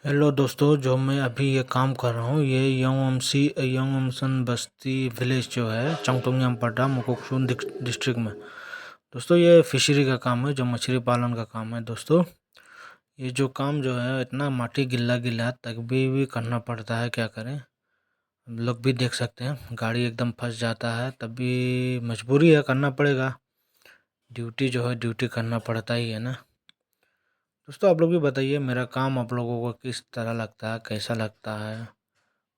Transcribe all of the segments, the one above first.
Hello दोस्तों, जो मैं अभी ये काम कर रहा हूँ ये यंगअमसन बस्ती विलेज जो है चंगतोंगयांपटा मोकोकचुंग डिस्ट्रिक्ट में। दोस्तों ये फिशरी का काम है, जो मछली पालन का काम है। दोस्तों ये जो काम जो है इतना माटी गिल्ला गिल्ला तक भी करना पड़ता है, क्या करें। हम लोग भी देख सकते हैं गाड़ी एकदम फंस जाता है, तब भी मजबूरी है, करना पड़ेगा। ड्यूटी जो है ड्यूटी करना पड़ता ही है ना। दोस्तों आप लोग भी बताइए मेरा काम आप लोगों को किस तरह लगता है, कैसा लगता है।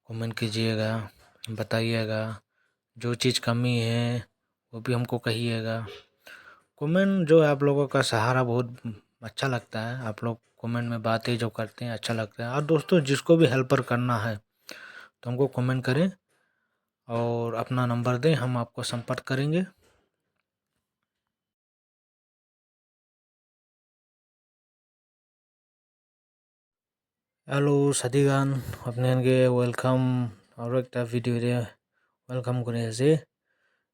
कमेंट कीजिएगा, बताइएगा। जो चीज़ कमी है वो भी हमको कहिएगा। कमेंट जो है आप लोगों का सहारा बहुत अच्छा लगता है। आप लोग कमेंट में बातें जो करते हैं अच्छा लगता है। और दोस्तों जिसको भी हेल्पर करना है तो हमको कमेंट करें और अपना नंबर दें, हम आपको संपर्क करेंगे। हेलो साथीगान, আপনাকে ওয়েলকাম আৰু একটা ভিডিঅ'ৰে ওয়েলকাম কৰি আছে।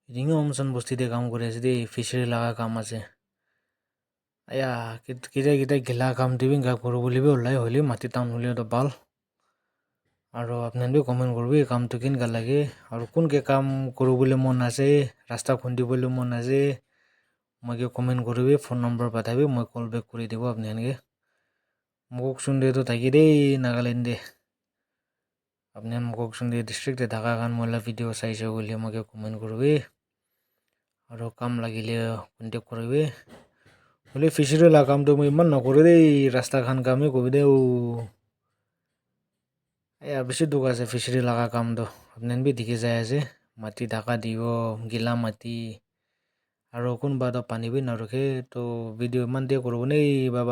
ৰিঙা অমচন বস্তিতে কাম কৰি আছে দেই, ফিচাৰী লগা কাম আছে। আয়া কেতিয়া কেতিয়া গিলা কাম দিবি কৰোঁ বুলিবি ওলাই হ'লে মাটি টাউন হ'লে তো ভাল। আৰু আপোনালোকে কমেণ্ট কৰিবি কামটো কেনেকুৱা লাগে আৰু কোনকে কাম কৰোঁ বুলি মন আছে, ৰাস্তা খুন্দিবলৈ মন আছে, মোকে কমেণ্ট কৰিবি, ফোন নম্বৰ পঠাবি, মই কল বেক কৰি দিব আপোনালোকে। মোককচুঙতে থাকি দেই, নাগালেণ্ডে। আপুনি মোককচুঙ ডিষ্ট্ৰিক্টে থকা কাৰণ মইলা ভিডিঅ' চাইছে বুলি মোকে কমেণ্ট কৰিবি আৰু কাম লাগিলে কণ্টেক্ট কৰিবি। হ'লে ফিচাৰী লগা কামটো মই ইমান নকৰোঁ দেই, ৰাস্তাখান কামেই কৰিবি দেই। এয়া বেছি দুখ আছে ফিচাৰী লগা কামটো, আপোনালোকে বি দেখি যাই আছে। মাটি ঢাকা দিব, গিলা মাটি আৰু কোনোবা এটা পানী বি নৰখে। তো ভিডিঅ' ইমান দিয়ে কৰিব নেই বাবা।